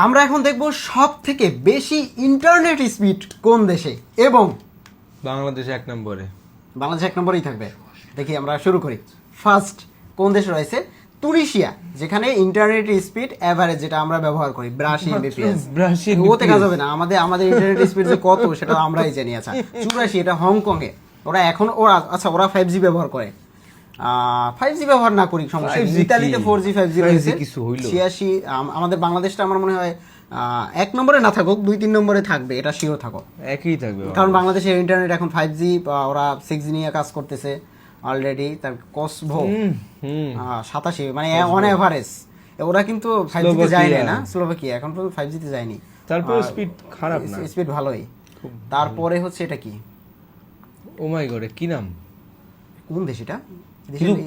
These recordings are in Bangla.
আমরা এখন দেখব সব থেকে বেশি ইন্টারনেট স্পিড কোন দেশে, এবং বাংলাদেশে 1 নম্বরে। বাংলাদেশ 1 নম্বরেই থাকবে। দেখি আমরা শুরু করি। ফার্স্ট কোন দেশ রয়েছে? তুনিশিয়া, যেখানে ইন্টারনেট স্পিড এভারেজ যেটা আমরা ব্যবহার করি 82 এমবিপিএস। ওতে কাজ হবে না, আমাদের ইন্টারনেট স্পিড যে কত সেটা আমরাই জানি। আচ্ছা 84, এটা হংকং এ। ওরা 5G ব্যবহার করে। 5G ব্যবহার না করি সমস্যা নেই। ইতালিতে 4G 5G রয়েছে। 86, আমাদের বাংলাদেশটা আমার মনে হয় 1 নম্বরে না থাকুক, 2-3 নম্বরে থাকবে, এটা শিওর থাকো। একই থাকবে, কারণ বাংলাদেশের ইন্টারনেট এখন 5G, ওরা 6G নিয়ে কাজ করতেছে অলরেডি। তার কসভো 87, মানে অন এভারেজ। ওরা কিন্তু 5G তে যায় না, স্লোভাকিয়া এখন পর্যন্ত 5G তে যায়নি। তারপর স্পিড খারাপ না, স্পিড ভালোই। তারপরে হচ্ছে এটা কি, ও মাই গড, কি নাম, কোন দেশ এটা?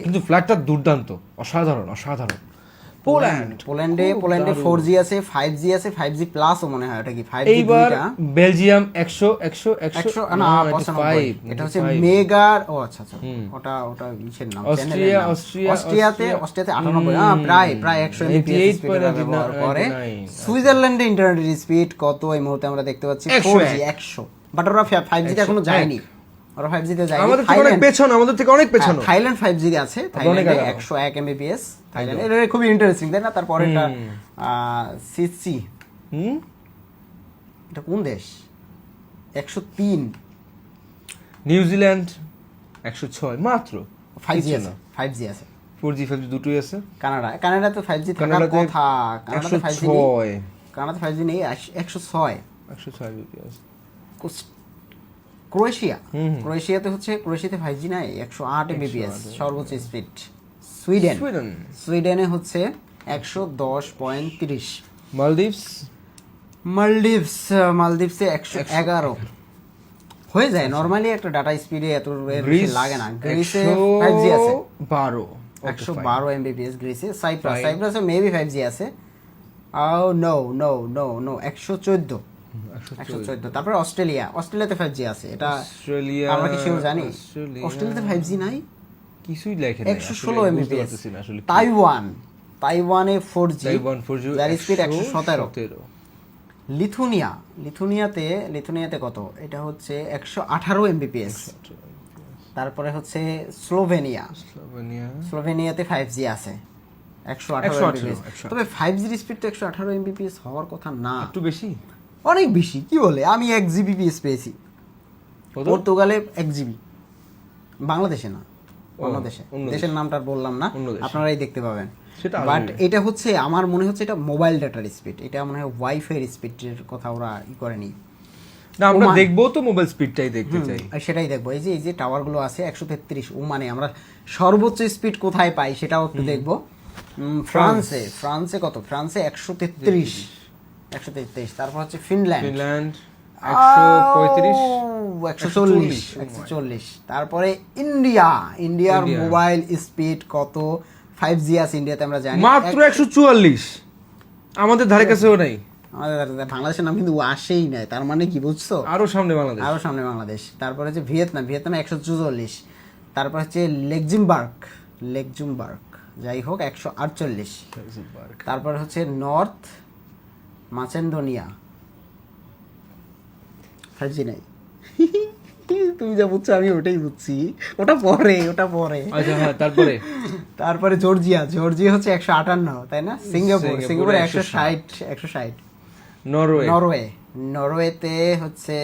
কিন্তু ফ্ল্যাটটা দুর্দান্ত, অসাধারণ অসাধারণ। পোল্যান্ডে 4G আছে, 5G আছে, 5G প্লাসও মনে হয়। ওটা কি 5G? এইবার বেলজিয়াম 100 না 95, এটা হচ্ছে মেগার। ও আচ্ছা, ওটা ইসের নাম, অস্ট্রিয়াতে 98, প্রায় 100 mbps ব্যবহার করে। সুইজারল্যান্ডে ইন্টারনেট স্পিড কত এই মুহূর্তে আমরা দেখতে পাচ্ছি? 4G 100, বাট ওরা 5G তে এখনো যায়নি। ওরা 5G তে যায়নি, আমাদের থেকে অনেক পেছনে। থাইল্যান্ড 5G তে আছে, থাইল্যান্ডে 101 mbps। থাইল্যান্ড এটা খুবই ইন্টারেস্টিং, তাই না? তারপরে এটা সিসি, এটা কোন দেশ? 103। নিউজিল্যান্ড 106 মাত্র। 5G আছে 4G 5G দুটোই আছে। কানাডাতে 5G থাকার কথা। কানাডাতে 5G নেই, কানাডাতে 5G নেই, 106 mbps। ক্রোয়েশিয়াতে 5G নাই, 108 mbps সর্বোচ্চ স্পিড। সুইডেনে হচ্ছে 110.30। মালদ্বীপসে 111 হয়ে যায় নরমালি, একটা ডাটা স্পিডে এত বেশি লাগে না। গ্রিসে 5G আছে 112 mbps গ্রিসে। সাইপ্রাসে মেবি 5G আছে। নো 114। তারপরে অস্ট্রেলিয়াতে 5G আছে। এটা আমরা কি সেও জানি? অস্ট্রেলিয়াতে 5G নাই, কিছুই লেখে না, 116 mbps। তাইওয়ানে 4G, যার স্পিড 117। লিথুনিয়াতে কত? এটা হচ্ছে 118 mbps। তারপরে হচ্ছে স্লোভেনিয়াতে 5G আছে 118 mbps। তবে 5G এর স্পিড তো 118 mbps হওয়ার কথা না, একটু বেশি, অনেক বেশি। কি বলে, আমি 1 Gbps পেয়েছি পর্তুগালে, 1 GB। বাংলাদেশে না, অন্য দেশের নামটা বললাম না, আপনারাই দেখতে পাবেন। বাট এটা হচ্ছে, আমার মনে হচ্ছে এটা মোবাইল ডাটার স্পিড, এটা মনে হয় ওয়াইফাই এর স্পিডের কথা ওরা করেনি। না, আমরা দেখবো তো মোবাইল স্পিডটাই দেখতে চাই, সেটাই দেখবো। এই যে টাওয়ার গুলো আছে 133, মানে আমরা সর্বোচ্চ স্পিড কোথায় পাই সেটাও একটু দেখবো। ফ্রান্সে কত? ফ্রান্সে 133। তারপর হচ্ছে ফিনল্যান্ড 140। তারপরে ইন্ডিয়ার মোবাইল স্পিড কত? 5G আছে ইন্ডিয়াতে, আমরা জানি মাত্র 144। আমাদের ধারে কাছেও নাই, আমাদের বাংলাদেশের নাম কিন্তু আসেই নাই। তার মানে কি বুঝছো? আরো সামনে বাংলাদেশ। তারপরে হচ্ছে ভিয়েতনামে 144। তারপর হচ্ছে লেকজুমবার্গ, যাই হোক 148। তারপর হচ্ছে নর্থ মাসেডোনিয়া, 5G নাই। তুমি যা বুঝছো আমি ওটাই বুঝছি, ওটা পরে। আচ্ছা হ্যাঁ, তারপরে জর্জিয়া হচ্ছে 158, তাই না? সিঙ্গাপুর 160। নরওয়েতে হচ্ছে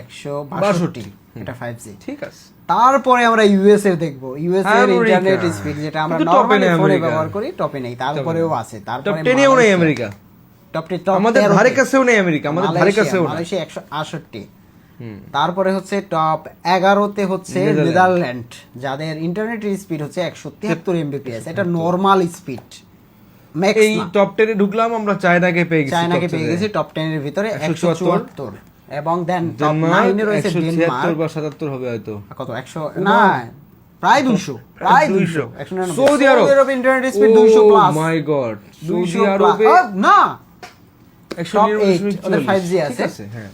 162, এটা 5G। ঠিক আছে। তারপরে আমরা ইউএস এর দেখবো। ইউএস এর ইন্টারনেট স্পিড যেটা আমরা নরমালি ফোনে ব্যবহার করি, টপে নেই। তারপরেও আছে, তারপরে আমেরিকা, টপ আমাদের ধারে কাছেও নেই আমেরিকা, আমাদের ধারে কাছেও না। মালয়েশিয়া 168। তারপরে হচ্ছে টপ 11তে হচ্ছে নেদারল্যান্ড, যাদের ইন্টারনেটের স্পিড হচ্ছে 173 mbps। এটা নরমাল স্পিড। এই টপ 10 এ ঢুকলাম আমরা, চায়নাকে পেয়ে গেছি টপ 10 এর ভিতরে 174। এবং দেন টপ 9 এ রয়েছে ডেনমার্ক বা 77 হবে হয়তো। কত? 100 না, প্রায় 200। Saudi Arab internet speed 200 plus. My God, Saudi 200 আরবে না, 189 ওদের 5G আছে। হ্যাঁ।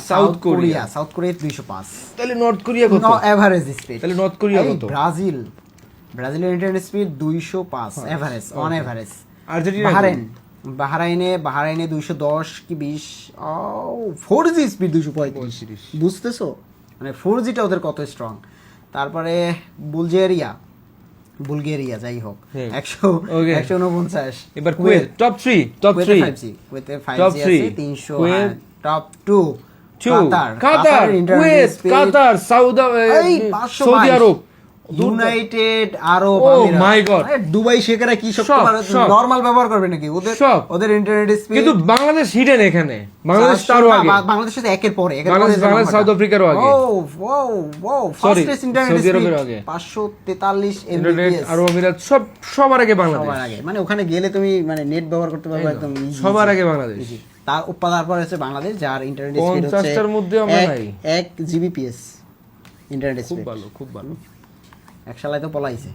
South Korea 205। তাহলে নর্থ কোরিয়া কত? Average speed. তাহলে নর্থ কোরিয়া কত? ব্রাজিলের internet speed 205 average, on average. Argentina বাহারাইনে 210 কি 20 4G স্পিড 235 বুঝতেছো মানে 4Gটা ওদের কত স্ট্রং। তারপরে বুলগেরিয়া যাই হোক 149। এবার কুয়েত টপ 3 5G কুয়েতে 5G আছে 300। Top 2 Qatar Kuwait Qatar Saudi Arab United Arab Oh আমিরাত। my God! আরে দুবাই শেখেরা কি সব সব। নরমাল ব্যবহার করবে নাকি ওদের ইন্টারনেট স্পিড। কিন্তু বাংলাদেশ হিডেন এখানে, বাংলাদেশ তারও আগে, বাংলাদেশ তো একের পরে বাংলাদেশ সাউথ আফ্রিকারও আগে, Sorry, fastest internet Saudi speed আরবের আগে। 543 ইন্টারনেট Mbps আরব আমিরাত সবার আগে বাংলাদেশ, সবার আগে। মানে ওখানে গেলে তুমি মানে নেট ব্যবহার করতে পারবে একদম easy। সবার আগে বাংলাদেশ। তারপর হচ্ছে বাংলাদেশ যার ইন্টারনেট স্পিড হচ্ছে 50টার মধ্যে আমরা নাই। 1 Gbps ইন্টারনেট খুব স্পিড। ভালো, খুব ভালো। এক শালায় তো পলাইছে।